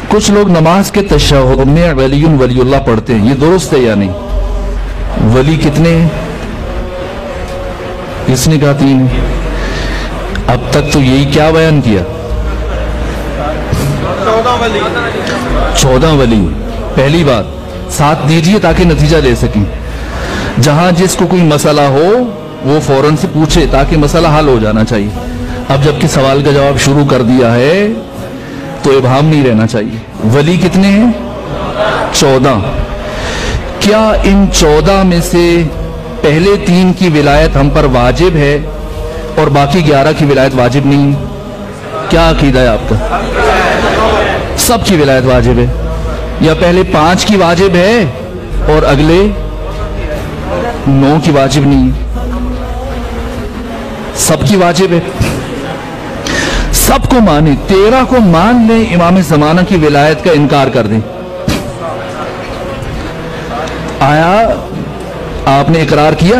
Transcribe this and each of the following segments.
کچھ لوگ نماز کے تشہد میں ولی ولی اللہ پڑھتے ہیں، یہ درست ہے یا نہیں؟ ولی کتنے ہیں؟ کس نے کہا 3 ہیں؟ اب تک تو یہی کیا بیان کیا؟ 14 ولی۔ پہلی بات ساتھ دیجئے تاکہ نتیجہ لے سکیں۔ جہاں جس کو کوئی مسئلہ ہو وہ فوراً سے پوچھے تاکہ مسئلہ حل ہو جانا چاہیے۔ اب جبکہ سوال کا جواب شروع کر دیا ہے تو ابہام نہیں رہنا چاہیے۔ ولی کتنے ہیں؟ 14۔ کیا ان 14 میں سے پہلے 3 کی ولایت ہم پر واجب ہے اور باقی 11 کی ولایت واجب نہیں؟ کیا عقیدہ ہے آپ کا؟ سب کی ولایت واجب ہے، یا پہلے 5 کی واجب ہے اور اگلے 9 کی واجب نہیں؟ سب کی واجب ہے، سب کو مانے۔ 13 کو مان لیں، امام زمانہ کی ولایت کا انکار کر دیں، آیا آپ نے اقرار کیا؟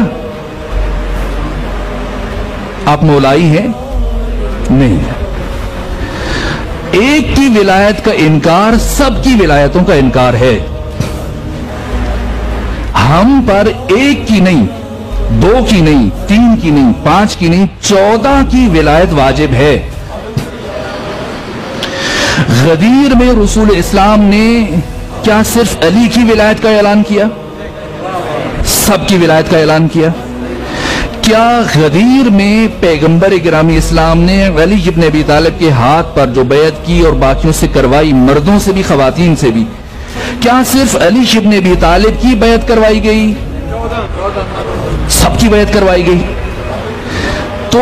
آپ مولائی ہیں؟ نہیں۔ ایک کی ولایت کا انکار سب کی ولایتوں کا انکار ہے۔ ہم پر 1 کی نہیں، 2 کی نہیں، 3 کی نہیں، 5 کی نہیں، 14 کی ولایت واجب ہے۔ غدیر میں رسول اسلام نے کیا صرف علی کی ولایت کا اعلان کیا؟ سب کی ولایت کا اعلان کیا۔ کیا غدیر میں پیغمبر گرامی اسلام نے علی ابن ابی طالب کے ہاتھ پر جو بیعت کی اور باقیوں سے کروائی، مردوں سے بھی خواتین سے بھی، کیا صرف علی ابن ابی طالب کی بیعت کروائی گئی؟ سب کی بیعت کروائی گئی۔ تو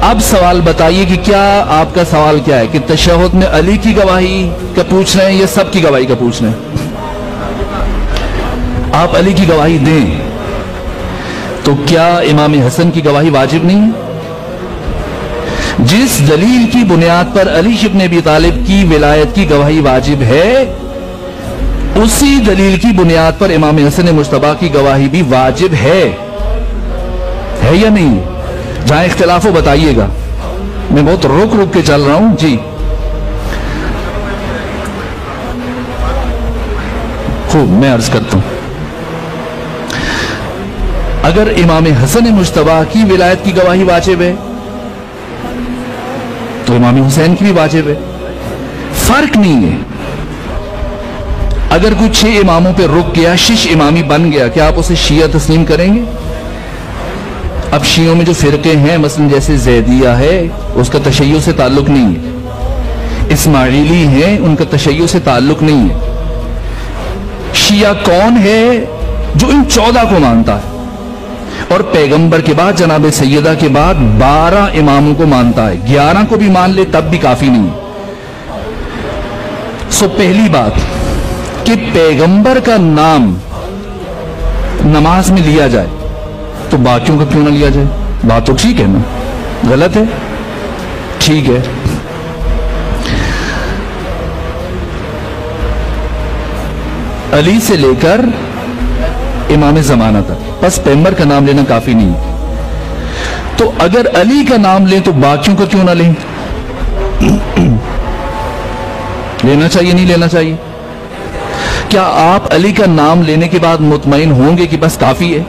اب سوال بتائیے کہ کیا آپ کا سوال کیا ہے کہ تشہد میں علی کی گواہی کا پوچھ رہے ہیں یا سب کی گواہی کا پوچھ رہے ہیں؟ آپ علی کی گواہی دیں تو کیا امام حسن کی گواہی واجب نہیں؟ جس دلیل کی بنیاد پر علی ابن ابی طالب کی ولایت کی گواہی واجب ہے، اسی دلیل کی بنیاد پر امام حسن مجتبی کی گواہی بھی واجب ہے یا نہیں؟ جہاں اختلاف ہو بتائیے گا، میں بہت رک کے چل رہا ہوں جی۔ خوب، میں عرض کرتا ہوں، اگر امام حسن مجتبی کی ولایت کی گواہی واجب ہے تو امام حسین کی بھی واجب ہے، فرق نہیں ہے۔ اگر کوئی 6 اماموں پہ رک گیا، 6 امامی بن گیا، کیا آپ اسے شیعہ تسلیم کریں گے؟ اب شیعوں میں جو فرقے ہیں، مثلا جیسے زیدیہ ہے، اس کا تشیع سے تعلق نہیں ہے۔ اسماعیلی ہیں، ان کا تشیع سے تعلق نہیں ہے۔ شیعہ کون ہے؟ جو ان 14 کو مانتا ہے اور پیغمبر کے بعد، جناب سیدہ کے بعد 12 اماموں کو مانتا ہے۔ 11 کو بھی مان لے تب بھی کافی نہیں۔ سو پہلی بات کہ پیغمبر کا نام نماز میں لیا جائے تو باقیوں کا کیوں نہ لیا جائے؟ بات تو ٹھیک ہے نا؟ غلط ہے؟ ٹھیک ہے۔ علی سے لے کر امام زمانہ تک، بس پیغمبر کا نام لینا کافی نہیں۔ تو اگر علی کا نام لیں تو باقیوں کا کیوں نہ لیں؟ لینا چاہیے نہیں لینا چاہیے؟ کیا آپ علی کا نام لینے کے بعد مطمئن ہوں گے کہ بس کافی ہے؟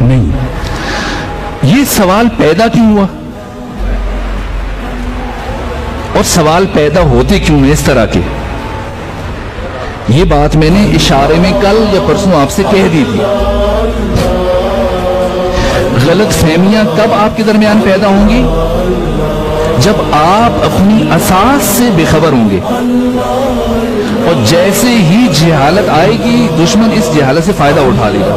نہیں۔ یہ سوال پیدا کیوں ہوا اور سوال پیدا ہوتے کیوں ہیں اس طرح کے؟ یہ بات میں نے اشارے میں کل یا پرسوں آپ سے کہہ دی تھی۔ غلط فہمیاں کب آپ کے درمیان پیدا ہوں گی؟ جب آپ اپنی اساس سے بے خبر ہوں گے، اور جیسے ہی جہالت آئے گی دشمن اس جہالت سے فائدہ اٹھا لے گا،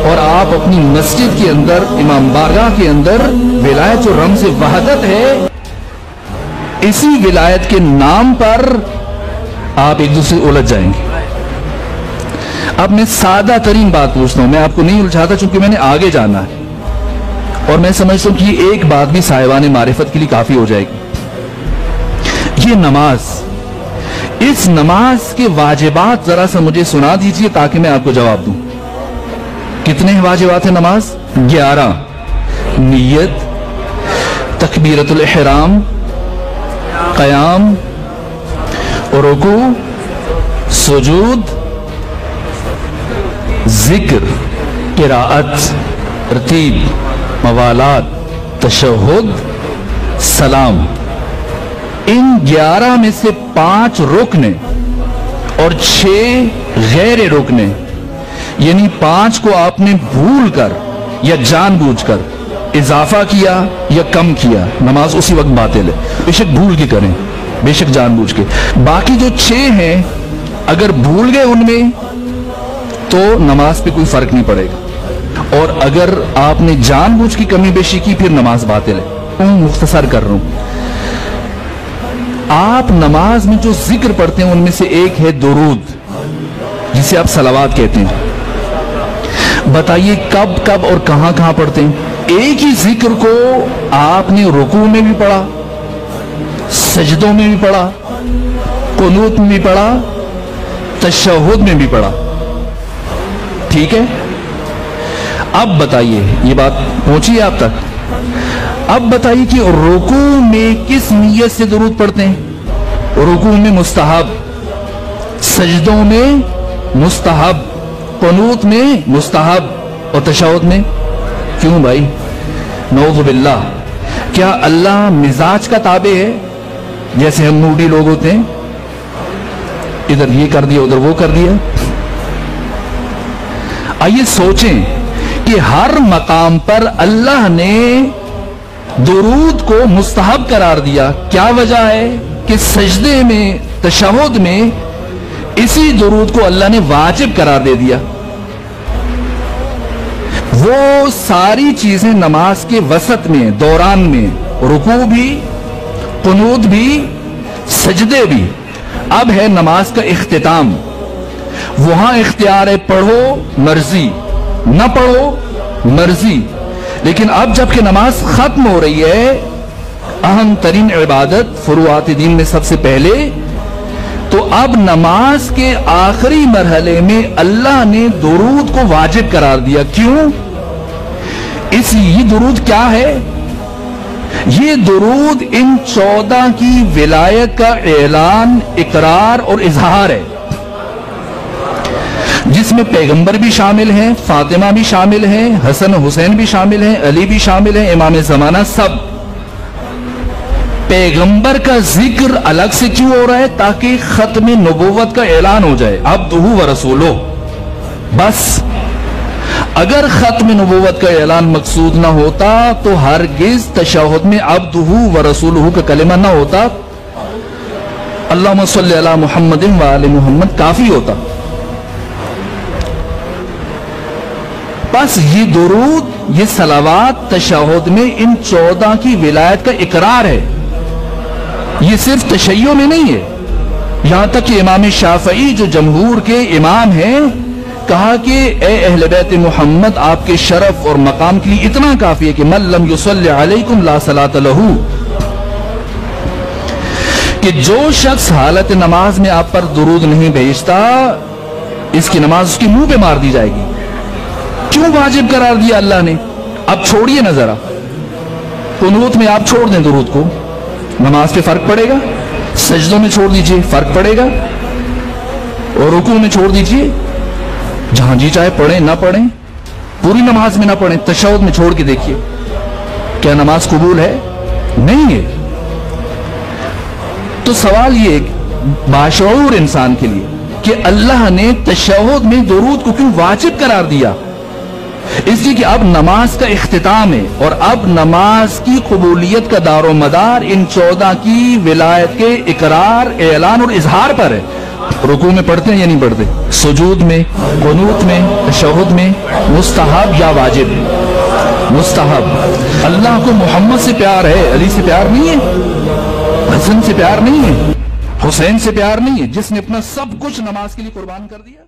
اور آپ اپنی مسجد کے اندر، امام بارگاہ کے اندر ولایت و رمز وحدت ہے، اسی ولایت کے نام پر آپ ایک دوسرے الجھ جائیں گے۔ اب میں سادہ ترین بات پوچھتا ہوں، میں آپ کو نہیں الجھاتا چونکہ میں نے آگے جانا ہے، اور میں سمجھتا ہوں کہ یہ ایک بات بھی صاحبان معرفت کے لیے کافی ہو جائے گی۔ یہ نماز، اس نماز کے واجبات ذرا سا مجھے سنا دیجئے تاکہ میں آپ کو جواب دوں۔ کتنے واجبات ہیں نماز؟ 11۔ نیت، تکبیرۃ الاحرام، قیام، رکوع، سجود، ذکر، قراءت، ترتیب، موالات، تشہد، سلام، ان 11 میں سے 5 رکن اور 6 غیر رکن، یعنی 5 کو آپ نے بھول کر یا جان بوجھ کر اضافہ کیا یا کم کیا، نماز اسی وقت باطل ہے، بے شک بھول کے کریں، بے شک جان بوجھ کے۔ باقی جو 6 ہیں اگر بھول گئے ان میں تو نماز پہ کوئی فرق نہیں پڑے گا، اور اگر آپ نے جان بوجھ کی کمی بیشی کی پھر نماز باطل ہے۔ مختصر کر رہا ہوں، آپ نماز میں جو ذکر پڑھتے ہیں ان میں سے ایک ہے درود، جسے آپ صلوات کہتے ہیں۔ بتائیے کب کب اور کہاں کہاں پڑھتے ہیں؟ ایک ہی ذکر کو آپ نے رکوع میں بھی پڑھا، سجدوں میں بھی پڑھا، قنوت میں بھی پڑھا، تشہد میں بھی پڑھا، ٹھیک ہے؟ اب بتائیے، یہ بات پہنچی ہے آپ تک؟ اب بتائیے کہ رکوع میں کس نیت سے درود پڑھتے ہیں؟ رکوع میں مستحب، سجدوں میں مستحب، قنوت میں مستحب، اور تشہد میں کیوں بھائی؟ نعوذ باللہ، کیا اللہ مزاج کا تابع ہے جیسے ہم موڈی لوگ ہوتے ہیں، ادھر یہ کر دیا ادھر وہ کر دیا؟ آئیے سوچیں کہ ہر مقام پر اللہ نے درود کو مستحب قرار دیا، کیا وجہ ہے کہ سجدے میں، تشہد میں اسی درود کو اللہ نے واجب قرار دے دیا۔ وہ ساری چیزیں نماز کے وسط میں، دوران میں، رکوع بھی، قنوت بھی، سجدے بھی۔ اب ہے نماز کا اختتام، وہاں اختیار ہے، پڑھو مرضی، نہ پڑھو مرضی، لیکن اب جب کہ نماز ختم ہو رہی ہے، اہم ترین عبادت فروعات دین میں سب سے پہلے، تو اب نماز کے آخری مرحلے میں اللہ نے درود کو واجب قرار دیا۔ کیوں؟ یہ درود کیا ہے؟ یہ درود ان 14 کی ولایت کا اعلان، اقرار اور اظہار ہے، جس میں پیغمبر بھی شامل ہیں، فاطمہ بھی شامل ہیں، حسن حسین بھی شامل ہیں، علی بھی شامل ہیں، امام زمانہ، سب۔ پیغمبر کا ذکر الگ سے کیوں ہو رہا ہے؟ تاکہ ختم نبوت کا اعلان ہو جائے، عبدہ و رسولہ، بس۔ اگر ختم نبوت کا اعلان مقصود نہ ہوتا تو ہرگز تشہد میں عبدہ و رسولہ کا کلمہ نہ ہوتا، اللہم صلی علی محمد و آل محمد کافی ہوتا۔ بس یہ درود، یہ صلوات تشہد میں ان 14 کی ولایت کا اقرار ہے، یہ صرف تشیع میں نہیں ہے۔ یہاں تک کہ امام شافعی جو جمہور کے امام ہیں، کہا کہ اے اہل بیت محمد، آپ کے شرف اور مقام کے لیے اتنا کافی ہے کہ من لم یصلی علیکم لا صلاۃ لہ، کہ جو شخص حالت نماز میں آپ پر درود نہیں بھیجتا، اس کی نماز اس کے منہ پہ مار دی جائے گی۔ کیوں واجب قرار دیا اللہ نے؟ اب چھوڑیے نہ ذرا، قنوت میں آپ چھوڑ دیں درود کو، نماز پہ فرق پڑے گا، سجدوں میں چھوڑ دیجئے فرق پڑے گا، اور رکوع میں چھوڑ دیجئے، جہاں جی چاہے پڑھیں نہ پڑھیں، پوری نماز میں نہ پڑھیں، تشہد میں چھوڑ کے دیکھیے کیا نماز قبول ہے؟ نہیں ہے۔ تو سوال یہ ایک باشعور انسان کے لیے کہ اللہ نے تشہد میں درود کو کیوں واجب قرار دیا؟ اس لیے کہ اب نماز کا اختتام ہے، اور اب نماز کی قبولیت کا دار و مدار ان 14 کی ولایت کے اقرار، اعلان اور اظہار پر ہے۔ رکوع میں پڑھتے ہیں یا نہیں پڑھتے؟ سجود میں، قنوت میں، تشہد میں، مستحب یا واجب؟ مستحب۔ اللہ کو محمد سے پیار ہے، علی سے پیار نہیں ہے، حسن سے پیار نہیں ہے، حسین سے پیار نہیں ہے، جس نے اپنا سب کچھ نماز کے لیے قربان کر دیا۔